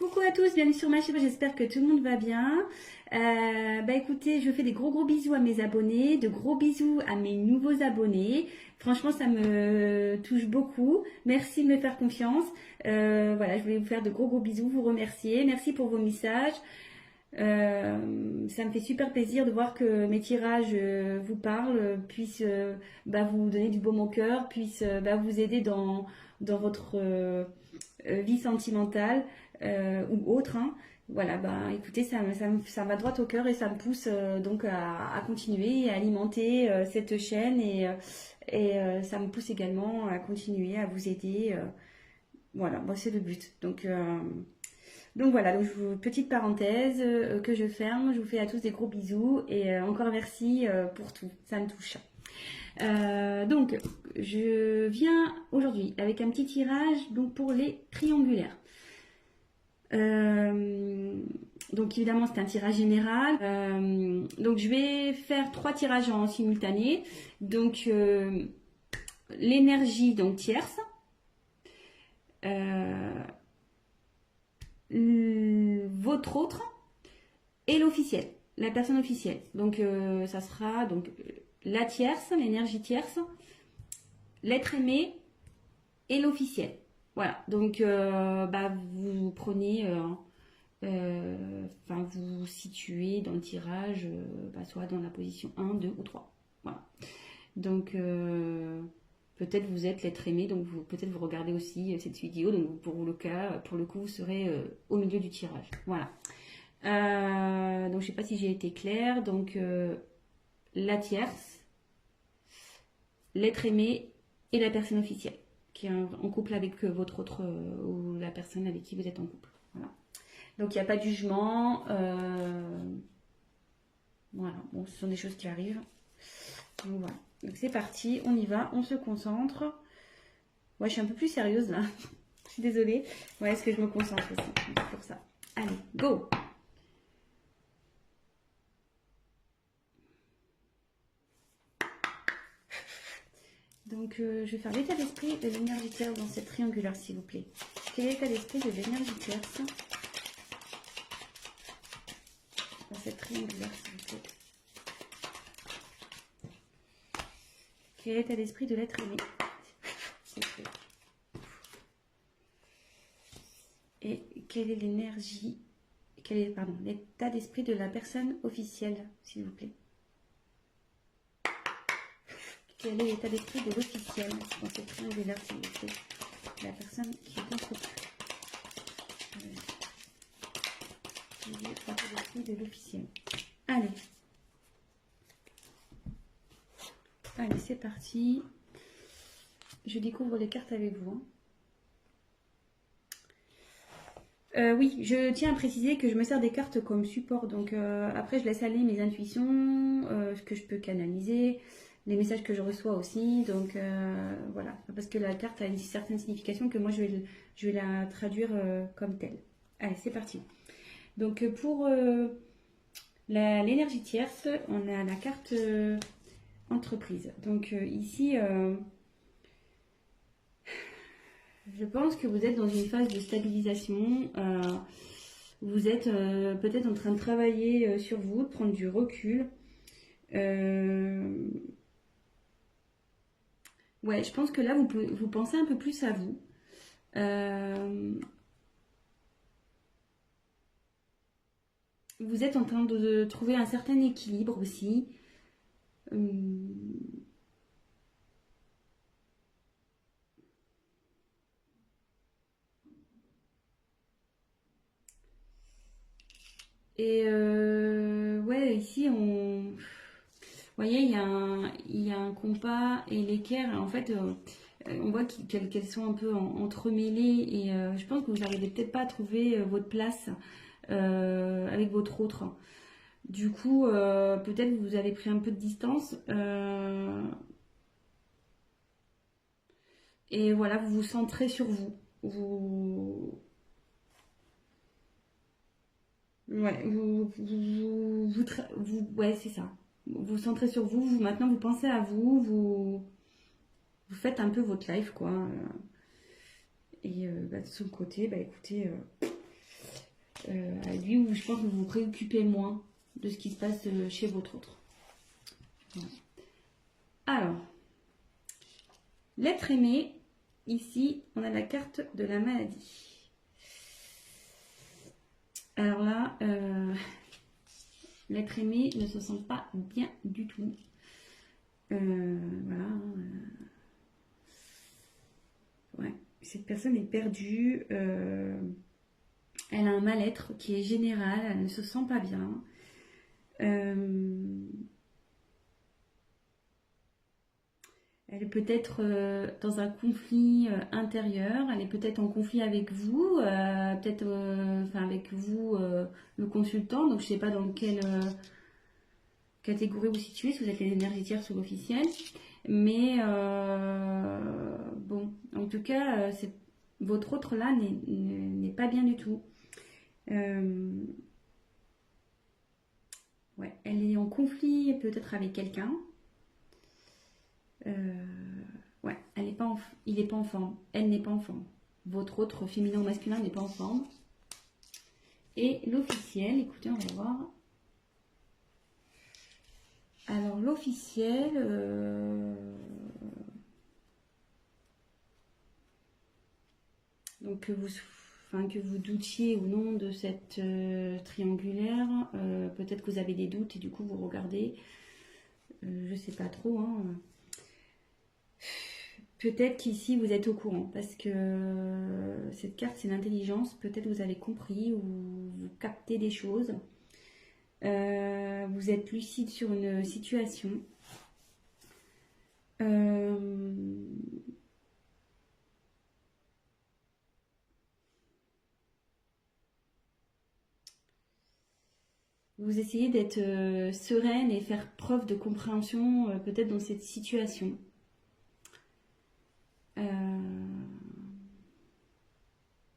Coucou à tous, bienvenue sur ma chaîne, j'espère que tout le monde va bien. Écoutez, je fais des gros bisous à mes abonnés, de gros bisous à mes nouveaux abonnés. Franchement, ça me touche beaucoup. Merci de me faire confiance. Voilà, je voulais vous faire de gros bisous, vous remercier. Merci pour vos messages. Ça me fait super plaisir de voir que mes tirages vous parlent, puissent vous donner du baume au cœur, puissent vous aider dans votre vie sentimentale ou autre. Hein. Voilà, écoutez, ça va droit au cœur et ça me pousse donc à continuer et à alimenter cette chaîne et ça me pousse également à continuer à vous aider. Voilà, moi c'est le but. Donc voilà, petite parenthèse que je ferme. Je vous fais à tous des gros bisous et encore merci pour tout, ça me touche. Donc je viens aujourd'hui avec un petit tirage donc pour les triangulaires. Donc évidemment c'est un tirage général. Donc je vais faire 3 tirages en simultané. Donc l'énergie donc tierce. Votre autre et l'officiel, la personne officielle. Donc ça sera donc la tierce, l'énergie tierce, l'être aimé et l'officiel. Voilà, donc vous prenez, vous vous situez dans le tirage, soit dans la position 1, 2 ou 3. Voilà. Donc peut-être vous êtes l'être aimé, donc peut-être vous regardez aussi cette vidéo, donc pour le coup, vous serez au milieu du tirage. Voilà. Donc je sais pas si j'ai été claire. Donc la tierce, l'être aimé et la personne officielle qui est en couple avec votre autre ou la personne avec qui vous êtes en couple. Voilà. Donc il n'y a pas de jugement. Voilà. Bon, ce sont des choses qui arrivent. Donc voilà. Donc c'est parti, on y va, on se concentre. Ouais, je suis un peu plus sérieuse là. Je suis désolée. Ouais, est-ce que je me concentre aussi pour ça. Allez, go! Donc je vais faire l'état d'esprit de l'énergie tierce dans cette triangulaire, s'il vous plaît. Quel est l'état d'esprit de l'énergie tierce dans cette triangulaire, s'il vous plaît? Quel est l'état d'esprit de l'être aimé? Et quelle est l'énergie, l'état d'esprit de la personne officielle, s'il vous plaît? Quel est l'état d'esprit de l'officiel dans cette triangulaire, s'il vous plaît? La personne qui est en couple. Quel est l'état d'esprit de l'officiel? Allez. Allez, c'est parti. Je découvre les cartes avec vous. Oui, je tiens à préciser que je me sers des cartes comme support. Donc après, je laisse aller mes intuitions, ce que je peux canaliser, les messages que je reçois aussi. Donc voilà, parce que la carte a une certaine signification que moi, je vais la traduire comme telle. Allez, c'est parti. Donc pour l'énergie tierce, on a la carte entreprise. Donc ici... je pense que vous êtes dans une phase de stabilisation. Vous êtes peut-être en train de travailler sur vous, de prendre du recul. Ouais, je pense que là, vous pensez un peu plus à vous. Vous êtes en train de trouver un certain équilibre aussi. Et ouais, ici, vous voyez, il y a un compas et l'équerre. En fait, on voit qu'elles sont un peu entremêlées et je pense que vous n'arrivez peut-être pas à trouver votre place avec votre autre. Du coup, peut-être que vous avez pris un peu de distance. Et voilà, vous vous centrez sur vous. Ouais, ouais, c'est ça. Vous vous centrez sur vous, maintenant vous pensez à vous, vous faites un peu votre life, quoi. Et de son côté, écoutez, à lui, où je pense que vous vous préoccupez moins de ce qui se passe chez votre autre. Voilà. Alors, l'être aimé, ici, on a la carte de la maladie. Alors là, l'être aimé ne se sent pas bien du tout. Voilà. Ouais, cette personne est perdue. Elle a un mal-être qui est général. Elle ne se sent pas bien. Elle est peut-être dans un conflit intérieur. Elle est peut-être en conflit avec vous, peut-être enfin avec vous, le consultant. Donc je ne sais pas dans quelle catégorie vous situez, si vous êtes les énergies tierces ou l'officiel. Mais bon, en tout cas, votre autre là n'est pas bien du tout. Ouais, elle est en conflit peut-être avec quelqu'un. Ouais, il n'est pas en forme. Elle n'est pas en forme. Votre autre féminin ou masculin n'est pas en forme. Et l'officiel, écoutez, on va voir. Alors l'officiel, donc que vous doutiez ou non de cette triangulaire, peut-être que vous avez des doutes et du coup vous regardez, je sais pas trop, hein. Peut-être qu'ici vous êtes au courant parce que cette carte c'est l'intelligence, peut-être vous avez compris ou vous captez des choses. Vous êtes lucide sur une situation. Vous essayez d'être sereine et faire preuve de compréhension peut-être dans cette situation.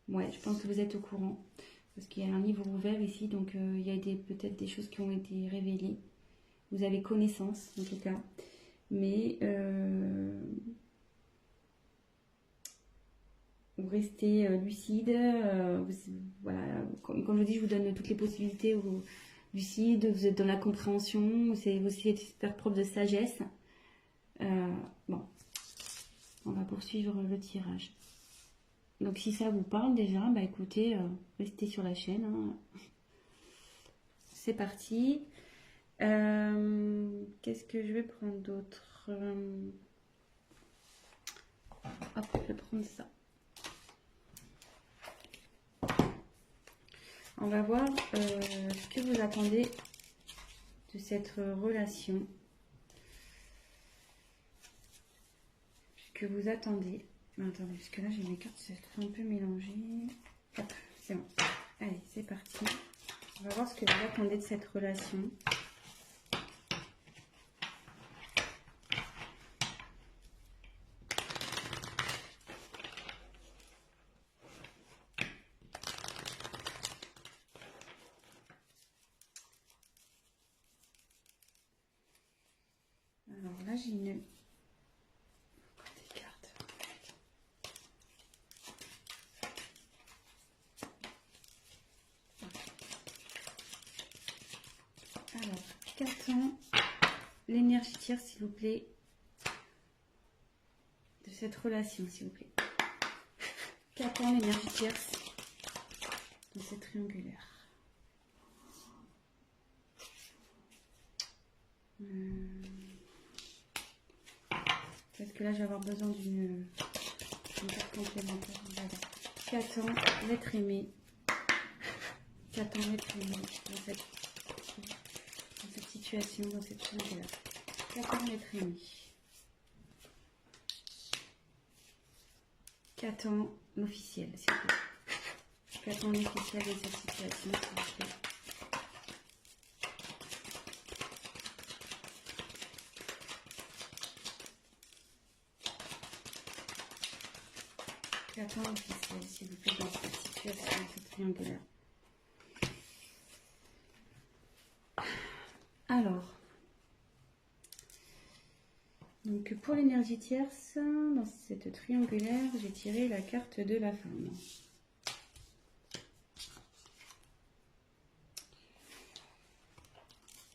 Ouais, je pense que vous êtes au courant. Parce qu'il y a un livre ouvert ici, donc il y a peut-être des choses qui ont été révélées. Vous avez connaissance, en tout cas. Mais vous restez lucide. Voilà, comme je dis, je vous donne toutes les possibilités. Lucide, vous êtes dans la compréhension, vous essayez de faire preuve de sagesse. Bon, on va poursuivre le tirage. Donc si ça vous parle déjà, bah écoutez, restez sur la chaîne. Hein. C'est parti. Qu'est-ce que je vais prendre d'autre? Hop, je vais prendre ça. On va voir ce que vous attendez de cette relation. Ce que vous attendez. Attendez, parce que là j'ai mes cartes, c'est un peu mélangé. Hop, c'est bon. Allez, c'est parti. On va voir ce que vous attendez de cette relation. Alors là j'ai une... Alors, qu'attend l'énergie tierce, s'il vous plaît, de cette relation, s'il vous plaît? Qu'attend l'énergie tierce dans cette triangulaire? Parce que là, je vais avoir besoin d'une carte complémentaire. Voilà. Qu'attend l'être aimé? Qu'attend l'être aimé dans cette situation, dans cette triangulaire? Qu'attend l'être aimé? Qu'attend l'officiel, s'il vous plaît? Qu'attend l'officiel de cette situation, s'il vous plaît? Qu'attend l'officiel, s'il vous plaît, dans cette situation, cette triangulaire? Alors, donc pour l'énergie tierce, dans cette triangulaire, j'ai tiré la carte de la femme.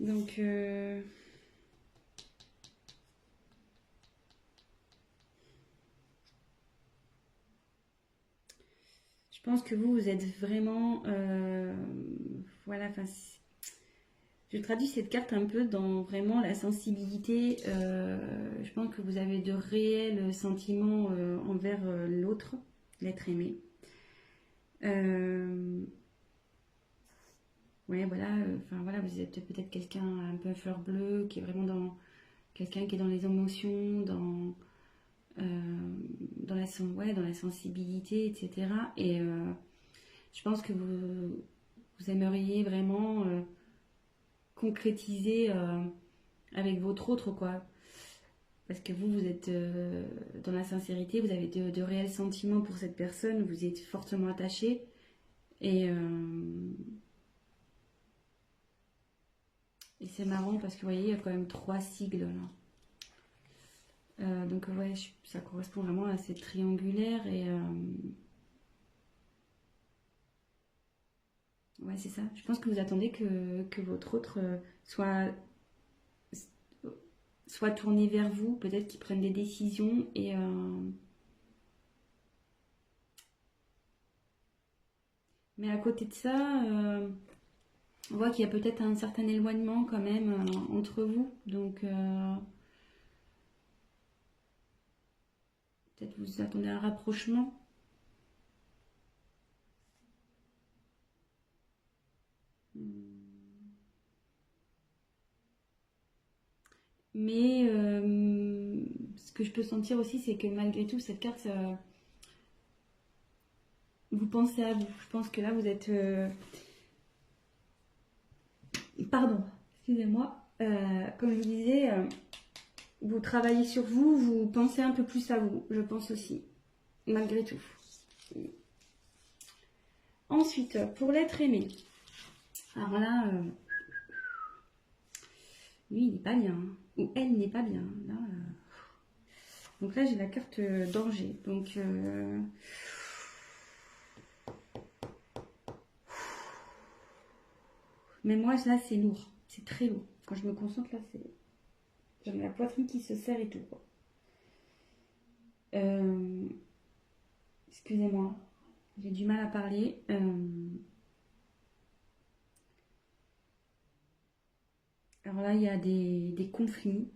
Donc, je pense que vous êtes vraiment... voilà, enfin, je traduis cette carte un peu dans vraiment la sensibilité. Je pense que vous avez de réels sentiments envers l'autre, l'être aimé. Ouais, voilà, enfin voilà, vous êtes peut-être quelqu'un un peu fleur bleue, qui est vraiment dans quelqu'un qui est dans les émotions, ouais, dans la sensibilité, etc. Et je pense que vous aimeriez vraiment concrétiser avec votre autre, quoi. Parce que vous êtes dans la sincérité, vous avez de réels sentiments pour cette personne, vous êtes fortement attaché. Et, et c'est marrant parce que vous voyez, il y a quand même 3 sigles là. Donc ouais, ça correspond vraiment à cette triangulaire et ouais, c'est ça. Je pense que vous attendez que votre autre soit tourné vers vous, peut-être qu'il prenne des décisions et mais à côté de ça, on voit qu'il y a peut-être un certain éloignement quand même entre vous. Donc peut-être vous attendez un rapprochement. Mais ce que je peux sentir aussi, c'est que malgré tout, cette carte, vous pensez à vous. Je pense que là, vous êtes... Pardon, excusez-moi. Comme je vous disais, vous travaillez sur vous, vous pensez un peu plus à vous, je pense aussi, malgré tout. Ensuite, pour l'être aimé. Alors là, lui, il n'est pas bien. Hein. Ou elle n'est pas bien. Là, donc là, j'ai la carte danger. Donc... mais moi, là, c'est lourd. C'est très lourd. Quand je me concentre, là, c'est... J'ai la poitrine qui se serre et tout. Quoi. Excusez-moi. J'ai du mal à parler. Alors là, il y a des conflits.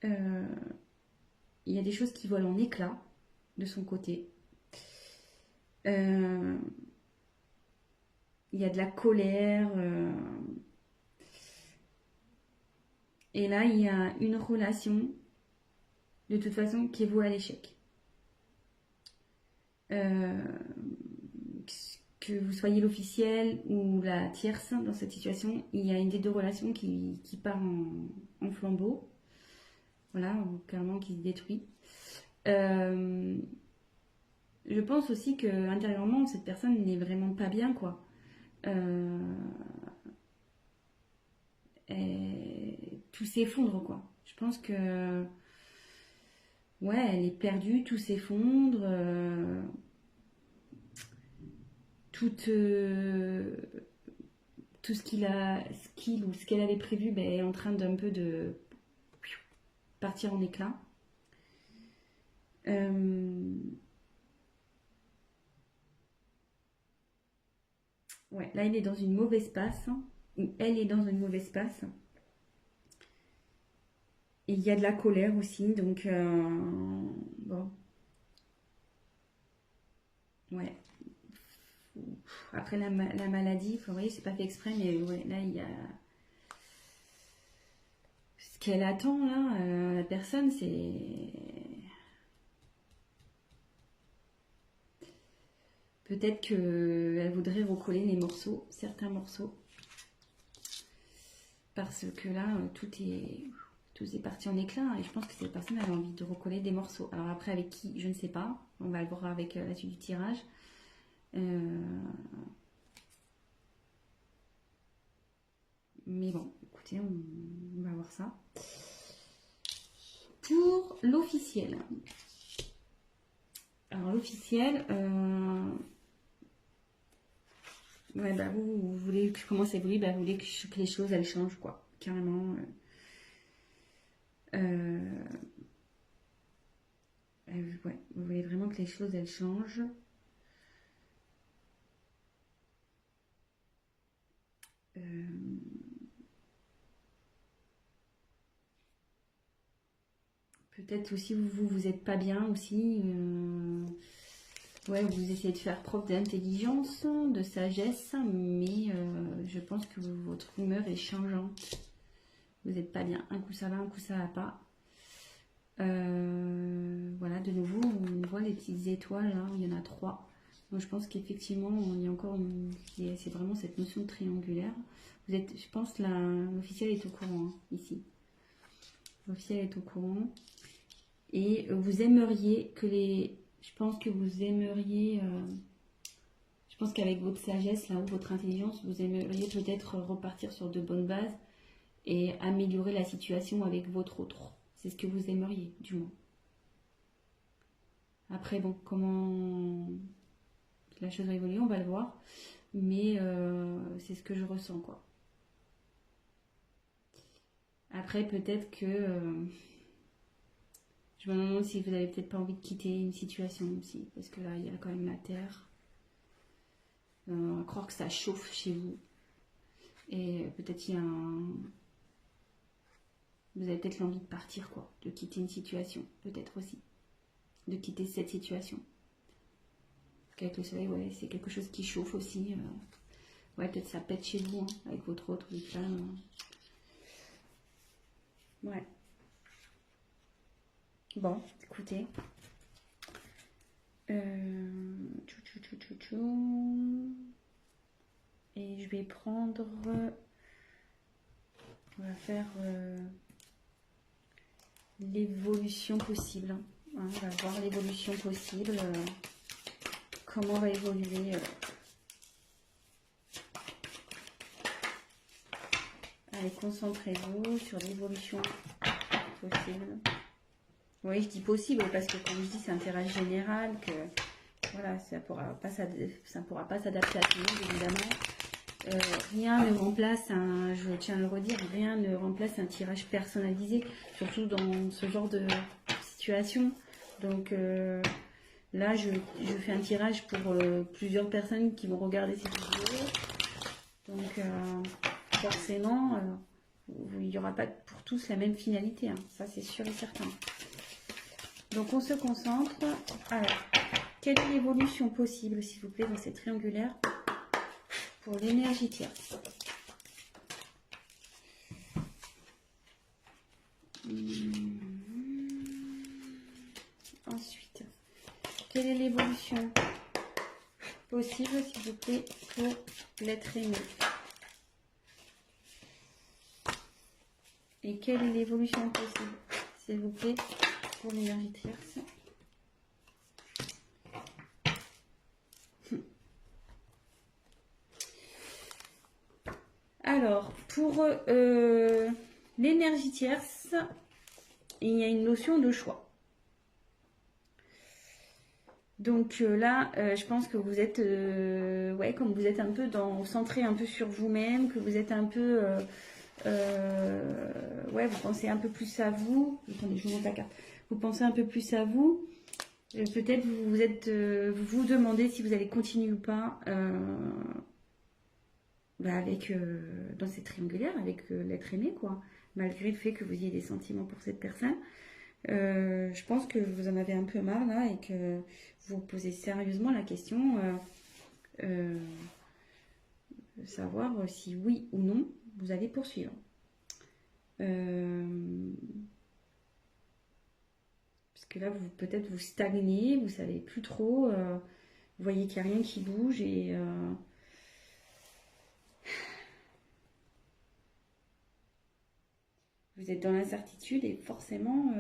Il y a des choses qui volent en éclats de son côté. Il y a de la colère. Et là, il y a une relation, de toute façon, qui est vouée à l'échec. Que vous soyez l'officiel ou la tierce dans cette situation, il y a une des deux relations qui part en flambeau. Voilà, clairement qui se détruit. Je pense aussi que intérieurement, cette personne n'est vraiment pas bien, quoi. Tout s'effondre, quoi. Je pense que ouais, elle est perdue, tout s'effondre. Tout ce qu'il ou ce qu'elle avait prévu ben, est en train d'un peu de partir en éclats. Ouais, là, il est dans une mauvaise passe, ou elle est dans une mauvaise passe. Et il y a de la colère aussi, donc bon. Ouais. Après la maladie, vous voyez, c'est pas fait exprès, mais ouais, là, il y a... Ce qu'elle attend, là, la personne, c'est... Peut-être qu'elle voudrait recoller les morceaux, certains morceaux. Parce que là, tout est parti en éclat. Et je pense que cette personne a envie de recoller des morceaux. Alors après, avec qui, je ne sais pas. On va le voir avec la suite du tirage. Mais bon, écoutez, on va voir ça. Pour l'officiel. Alors l'officiel, Ouais, bah vous voulez que je commence à évoluer, bah vous voulez que les choses elles changent quoi, carrément. Ouais, vous voulez vraiment que les choses elles changent. Peut-être aussi vous êtes pas bien aussi. Ouais, vous essayez de faire preuve d'intelligence, de sagesse, mais je pense que votre humeur est changeante. Vous n'êtes pas bien. Un coup ça va, un coup ça va pas. Voilà, de nouveau, on voit les petites étoiles là, il y en a 3. Donc je pense qu'effectivement, il y a encore c'est vraiment cette notion de triangulaire. Vous êtes, je pense, l'officiel est au courant hein, ici. L'officiel est au courant. Et vous aimeriez que je pense que vous aimeriez, je pense qu'avec votre sagesse, là, ou votre intelligence, vous aimeriez peut-être repartir sur de bonnes bases et améliorer la situation avec votre autre. C'est ce que vous aimeriez, du moins. Après, bon, comment la chose va évoluer, on va le voir. Mais c'est ce que je ressens, quoi. Après, peut-être que... je me demande si vous n'avez peut-être pas envie de quitter une situation aussi. Parce que là, il y a quand même la Terre. On va croire que ça chauffe chez vous. Et peut-être il y a vous avez peut-être l'envie de partir, quoi. De quitter une situation, peut-être aussi. De quitter cette situation. Avec le soleil, ouais, c'est quelque chose qui chauffe aussi. Ouais, peut-être ça pète chez vous, hein, avec votre autre femme. Ouais. Bon, écoutez. Et je vais prendre... On va faire l'évolution possible. Hein. On va voir l'évolution possible. Comment va évoluer... Allez, concentrez-vous sur l'évolution possible. Oui, je dis possible parce que comme je dis, c'est un tirage général, que voilà, ça pourra pas s'adapter à tout le monde, évidemment. Rien ne remplace je tiens à le redire, rien ne remplace un tirage personnalisé, surtout dans ce genre de situation. Donc là, je fais un tirage pour plusieurs personnes qui vont regarder cette vidéo. Donc forcément, il n'y aura pas pour tous la même finalité, hein. Ça c'est sûr et certain. Donc on se concentre. Alors, quelle est l'évolution possible, s'il vous plaît, dans cette triangulaire pour l'énergie tierce? Ensuite, quelle est l'évolution possible, s'il vous plaît, pour l'être aimé? Et quelle est l'évolution possible, s'il vous plaît, pour l'énergie tierce? Alors, pour l'énergie tierce, il y a une notion de choix. Donc là, je pense que vous êtes, ouais, comme vous êtes un peu centré un peu sur vous-même, que vous êtes un peu, ouais, vous pensez un peu plus à vous. Attendez, je vous montre la carte. Vous pensez un peu plus à vous. Peut-être vous vous demandez si vous allez continuer ou pas avec dans cette triangulaire, avec l'être aimé, quoi. Malgré le fait que vous ayez des sentiments pour cette personne. Je pense que vous en avez un peu marre là et que vous vous posez sérieusement la question de savoir si oui ou non vous allez poursuivre. Parce que là, peut-être vous stagnez, vous savez plus trop, vous voyez qu'il n'y a rien qui bouge et vous êtes dans l'incertitude et forcément,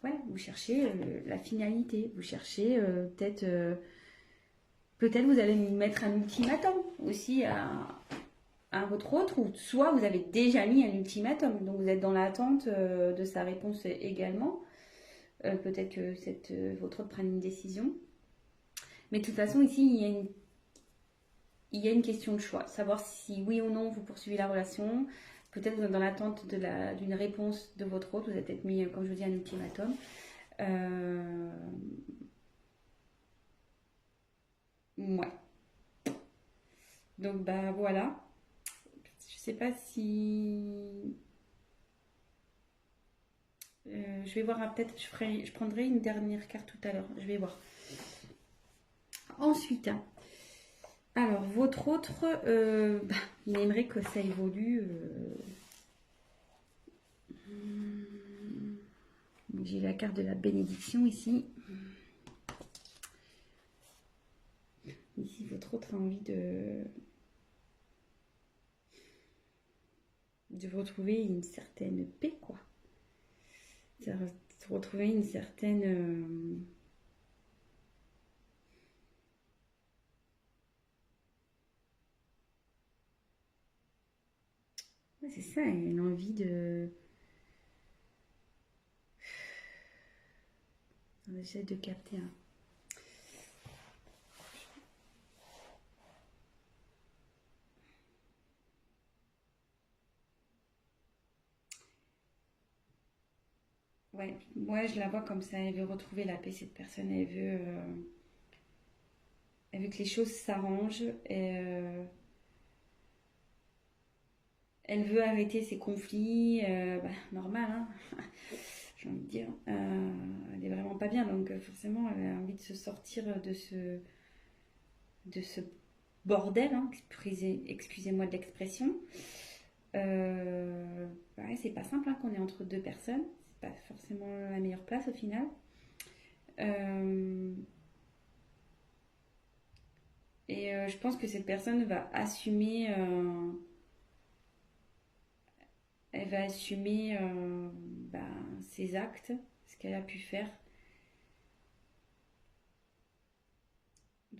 ouais, vous cherchez la finalité, vous cherchez peut-être vous allez mettre un ultimatum aussi à votre autre, ou soit vous avez déjà mis un ultimatum, donc vous êtes dans l'attente de sa réponse également. Peut-être que votre autre prenne une décision. Mais de toute façon, ici, il y a une question de choix. Savoir si oui ou non vous poursuivez la relation. Peut-être vous êtes dans l'attente d'une réponse de votre autre. Vous avez peut-être mis, comme je vous dis, un ultimatum. Euh, ouais. Donc, bah voilà. Je sais pas si. Je vais voir, peut-être je prendrai une dernière carte tout à l'heure. Je vais voir. Ensuite, alors votre autre, il aimerait que ça évolue. J'ai la carte de la bénédiction ici. Ici, votre autre a envie de retrouver une certaine paix, quoi. De retrouver une certaine. Ouais, c'est ça, une envie de. J'essaie de capter. Hein. Ouais, moi je la vois comme ça. Elle veut retrouver la paix, cette personne. Elle veut que les choses s'arrangent. Elle veut arrêter ses conflits. Normal, hein, j'ai envie de dire. Elle est vraiment pas bien, donc forcément, elle a envie de se sortir de ce bordel, hein, excusez-moi de l'expression. Ouais, c'est pas simple hein, qu'on est entre deux personnes. C'est pas forcément la meilleure place au final. Euh, je pense que cette personne va assumer. Elle va assumer ses actes, ce qu'elle a pu faire.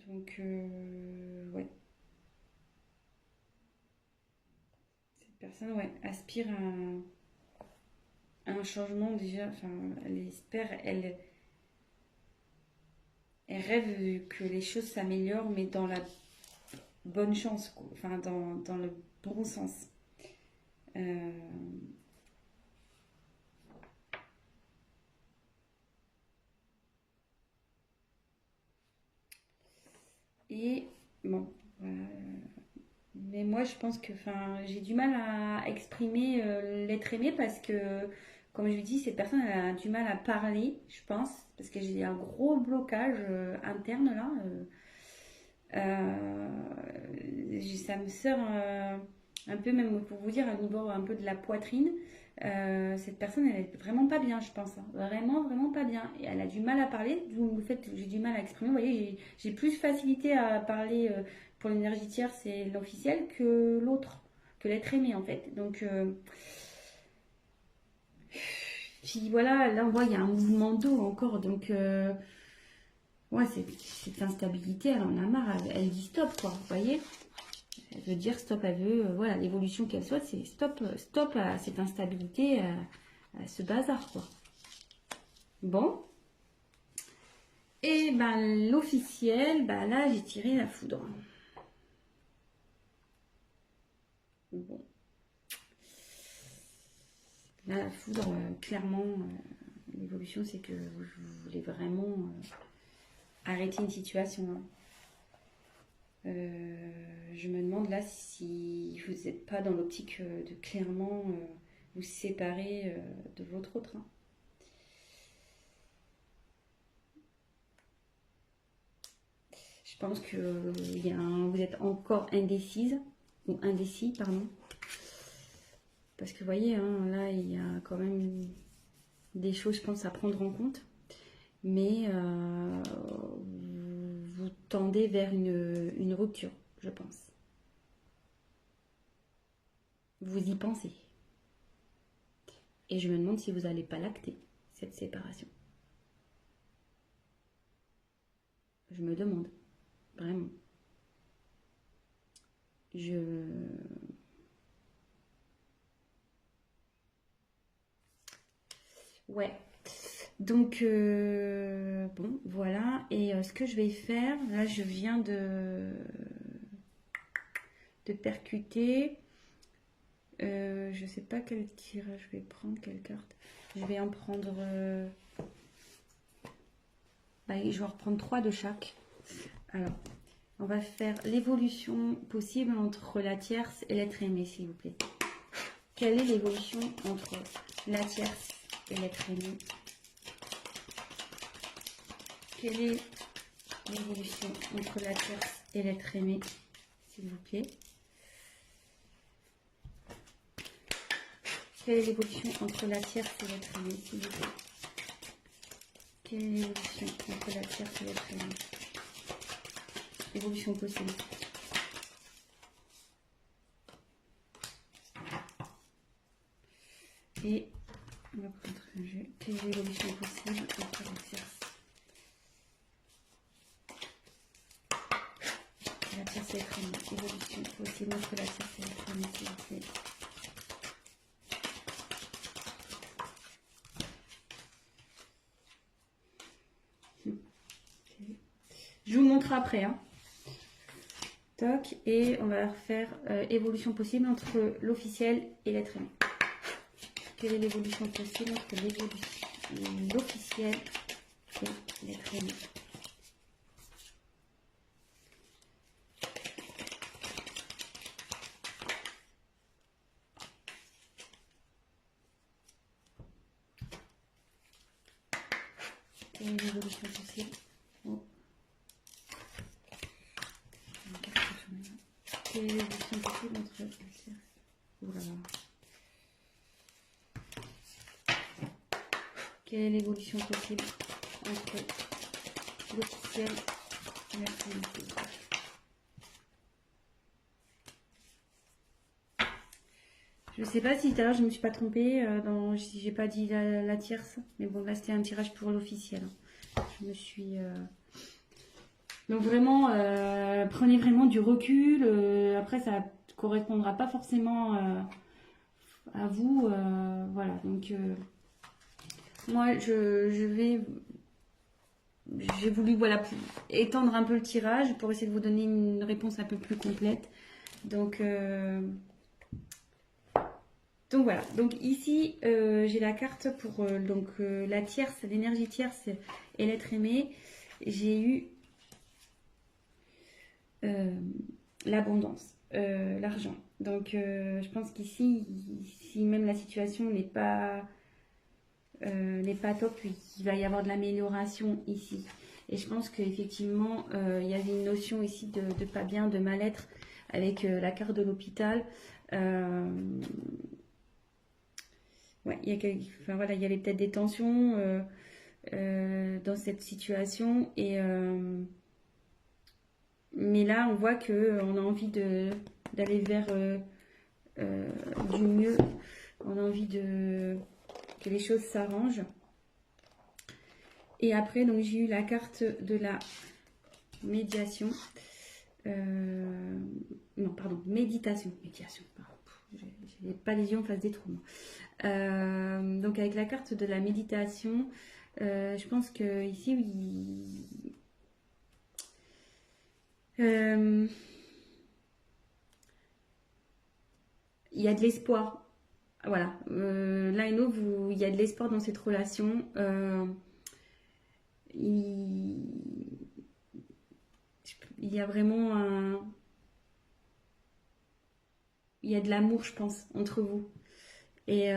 Donc, ouais. Cette personne, ouais, aspire à un changement déjà. Enfin, elle espère, elle rêve que les choses s'améliorent, mais dans la bonne chance, quoi. Enfin, dans le bon sens. Euh, et bon, mais moi je pense que, enfin, j'ai du mal à exprimer l'être aimé parce que, comme je vous dis, cette personne elle a du mal à parler, je pense, parce que j'ai un gros blocage interne là. Ça me sort un peu, même pour vous dire, au niveau un peu de la poitrine. Cette personne, elle est vraiment pas bien, je pense. Hein. Vraiment, vraiment pas bien. Et elle a du mal à parler, d'où le fait que j'ai du mal à exprimer. Vous voyez, j'ai plus facilité à parler pour l'énergie tierce c'est l'officiel que l'autre, que l'être aimé en fait. Donc, puis voilà, là on voit il y a un mouvement d'eau encore. Donc, ouais, cette instabilité, elle en a marre. Elle dit stop, quoi. Vous voyez? Elle veut dire stop, elle veut, voilà, l'évolution qu'elle souhaite, c'est stop, stop à cette instabilité, à ce bazar, quoi. Bon. Et ben l'officiel, ben là j'ai tiré la foudre. Bon. Là la foudre, clairement, l'évolution c'est que vous voulez vraiment arrêter une situation. Hein. Je me demande là si vous n'êtes pas dans l'optique de clairement vous séparer de votre autre. Hein. Je pense que vous êtes encore indécise, ou indécis, pardon. Parce que vous voyez, hein, là, il y a quand même des choses, je pense, à prendre en compte. Mais vous tendez vers une rupture, je pense. Vous y pensez. Et je me demande si vous n'allez pas l'acter, cette séparation. Je me demande, vraiment. Ouais. Donc, bon, voilà. Et ce que je vais faire, là, je viens de percuter. Je sais pas quel tirage je vais prendre, quelle carte. Je vais en prendre. Je vais en reprendre 3 de chaque. Alors, on va faire l'évolution possible entre la tierce et l'être aimé, s'il vous plaît. Quelle est l'évolution entre la tierce et l'être aimé? Quelle est l'évolution entre la tierce et l'être aimé, s'il vous plaît? Quelle est l'évolution entre la tierce et l'être aimé, s'il vous plaît? Quelle est l'évolution entre la tierce et l'être aimé? Évolution possible. Et on va prendre un jeu. Quelle est l'évolution possible entre la tierce? La tierce et l'être aimé. Évolution possible entre la tierce et l'être aimé, s'il vous plaît. Je vous le montre après. Hein. Toc, et on va faire évolution possible entre l'officiel et l'être aimé. Quelle est l'évolution possible entre l'officiel et l'être aimé? Quelle est l'évolution possible? Oh. Quelle est l'évolution possible entre Quelle est l'évolution possible entre l'officiel et l'être aimé? Je sais pas si tout à l'heure je me suis pas trompée, si j'ai pas dit la tierce, mais bon là c'était un tirage pour l'officiel. Je me suis... Donc vraiment, prenez vraiment du recul, après ça correspondra pas forcément à vous, voilà. Donc moi j'ai voulu voilà, étendre un peu le tirage pour essayer de vous donner une réponse un peu plus complète. Donc voilà, donc ici j'ai la carte pour la tierce, l'énergie tierce et l'être aimé. J'ai eu l'abondance, l'argent. Donc je pense qu'ici, si même la situation n'est pas top, il va y avoir de l'amélioration ici. Et je pense qu'effectivement, il y avait une notion ici de pas bien, de mal-être avec la carte de l'hôpital. Ouais, il y avait peut-être des tensions dans cette situation. Mais là, on voit qu'on a envie d'aller vers du mieux. On a envie que les choses s'arrangent. Et après, donc j'ai eu la carte de la médiation. Non, pardon, méditation. Médiation, pardon. J'ai pas les yeux en face des trous. Donc avec la carte de la méditation, je pense que ici, il y a de l'espoir. Voilà. L'un et l'autre, il y a de l'espoir dans cette relation. Il y a vraiment il y a de l'amour, je pense, entre vous. Et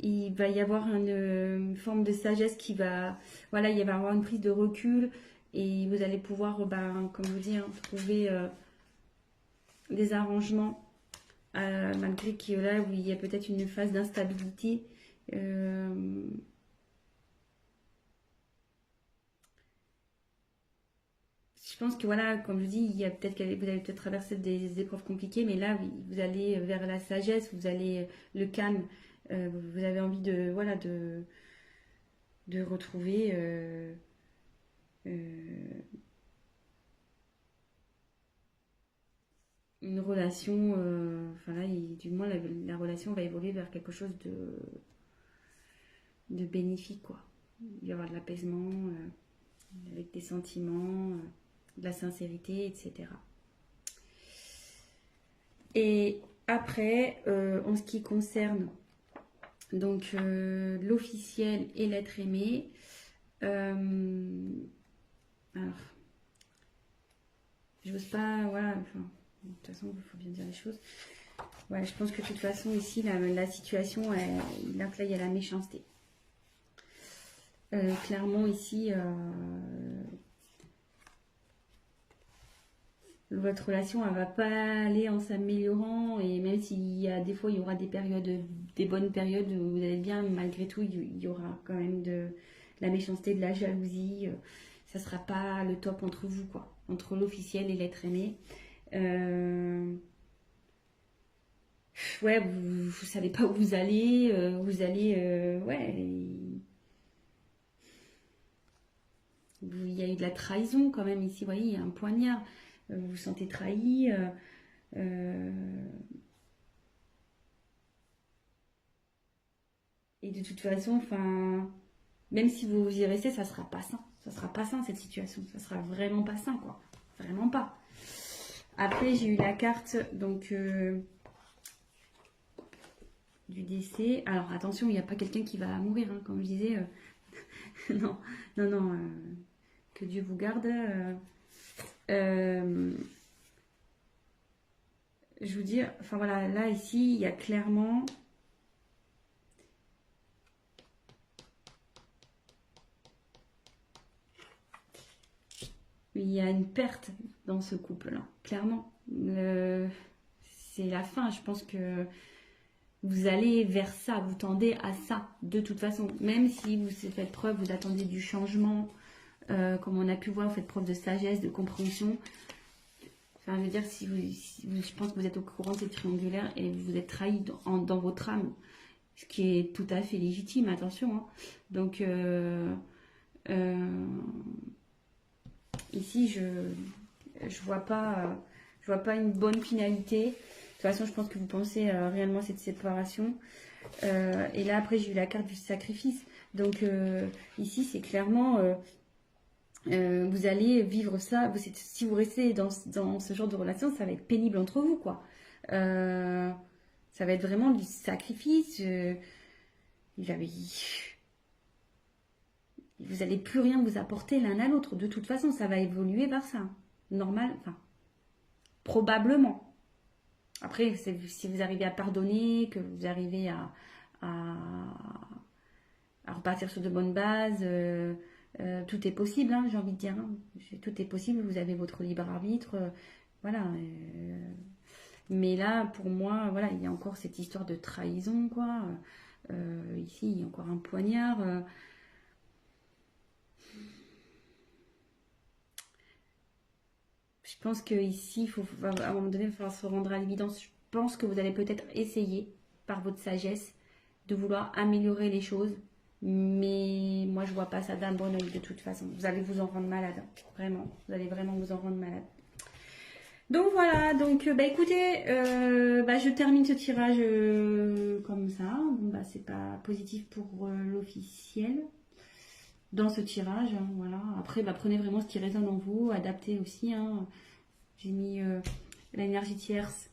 il va y avoir une forme de sagesse qui va... Voilà, il va y avoir une prise de recul et vous allez pouvoir, comme je vous dis, trouver des arrangements malgré que là, où il y a peut-être une phase d'instabilité. Je pense que voilà, comme je dis, il y a peut-être vous allez peut-être traverser des épreuves compliquées, mais là, vous allez vers la sagesse, vous allez le calme. Vous avez envie de voilà de retrouver une relation. Enfin là, du moins la relation va évoluer vers quelque chose de bénéfique, quoi. Il va y avoir de l'apaisement, avec des sentiments, de la sincérité, etc. Et après, en ce qui concerne donc l'officiel et l'être aimé, alors, j'ose pas, voilà, enfin, de toute façon, il faut bien dire les choses. Ouais, je pense que de toute façon, ici, la situation, là, il y a la méchanceté. Clairement, ici, votre relation, elle va pas aller en s'améliorant. Et même s'il y a des fois, il y aura des périodes, des bonnes périodes où vous allez bien, malgré tout, il y aura quand même de la méchanceté, de la jalousie. Ça sera pas le top entre vous, quoi. Entre l'officiel et l'être aimé. Ouais, vous savez pas où vous allez, ouais, il y a eu de la trahison quand même ici, vous voyez, il y a un poignard, vous vous sentez trahi, euh, et de toute façon, enfin, même si vous y restez, ça sera pas sain cette situation, ça sera vraiment pas sain, quoi, vraiment pas. Après, j'ai eu la carte, donc, du décès. Alors attention, il n'y a pas quelqu'un qui va mourir, hein, comme je disais. Non, non, non. Que Dieu vous garde. Euh, je vous dis, enfin voilà, là ici, il y a clairement. Il y a une perte dans ce couple-là, clairement. C'est la fin. Je pense que vous allez vers ça, vous tendez à ça, de toute façon. Même si vous faites preuve, vous attendez du changement, comme on a pu voir, vous faites preuve de sagesse, de compréhension. Enfin, je veux dire, je pense que vous êtes au courant de cette triangulaire et vous êtes trahi dans votre âme, ce qui est tout à fait légitime, attention. Hein. Donc, ici, je vois pas une bonne finalité. De toute façon, je pense que vous pensez réellement à cette séparation. Et là, après, j'ai eu la carte du sacrifice. Donc, ici, c'est clairement... vous allez vivre ça. Si vous restez dans ce genre de relation, ça va être pénible entre vous, quoi. Ça va être vraiment du sacrifice. Vous n'allez plus rien vous apporter l'un à l'autre. De toute façon, ça va évoluer vers ça. Normal, enfin, probablement. Après, si vous arrivez à pardonner, que vous arrivez à, à repartir sur de bonnes bases, tout est possible, hein, j'ai envie de dire. Hein. Tout est possible, vous avez votre libre arbitre. Voilà. Mais là, pour moi, voilà, il y a encore cette histoire de trahison, quoi. Ici, il y a encore un poignard. Je pense qu'ici, à un moment donné, il va falloir se rendre à l'évidence. Je pense que vous allez peut-être essayer, par votre sagesse, de vouloir améliorer les choses. Mais moi, je vois pas ça d'un bon oeil de toute façon. Vous allez vous en rendre malade. Vraiment. Vous allez vraiment vous en rendre malade. Donc voilà, donc bah écoutez, je termine ce tirage comme ça. Bon, bah, c'est pas positif pour l'officiel dans ce tirage, hein, voilà. Après, bah, prenez vraiment ce qui résonne en vous, adaptez aussi. Hein. J'ai mis l'énergie tierce,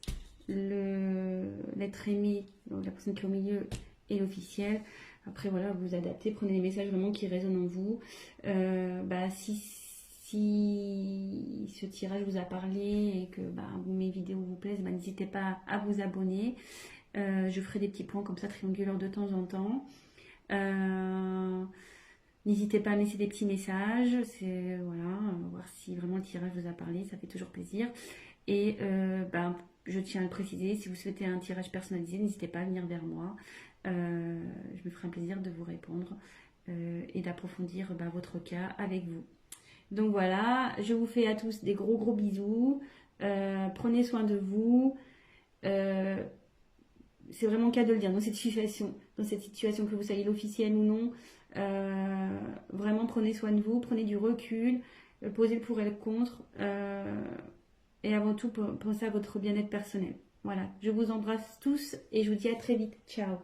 l'être aimé, donc la personne qui est au milieu et l'officiel. Après, voilà, vous adaptez, prenez les messages vraiment qui résonnent en vous. Si ce tirage vous a parlé et que mes vidéos vous plaisent, n'hésitez pas à vous abonner. Je ferai des petits points comme ça, triangulaires de temps en temps. N'hésitez pas à me laisser des petits messages, voilà, voir si vraiment le tirage vous a parlé, ça fait toujours plaisir. Et je tiens à le préciser, si vous souhaitez un tirage personnalisé, n'hésitez pas à venir vers moi. Je me ferai un plaisir de vous répondre et d'approfondir votre cas avec vous. Donc voilà, je vous fais à tous des gros gros bisous. Prenez soin de vous. C'est vraiment le cas de le dire dans cette situation, que vous soyez l'officiel ou non. Vraiment prenez soin de vous, prenez du recul, posez le pour et le contre, et avant tout pensez à votre bien-être personnel. Voilà, je vous embrasse tous et je vous dis à très vite. Ciao.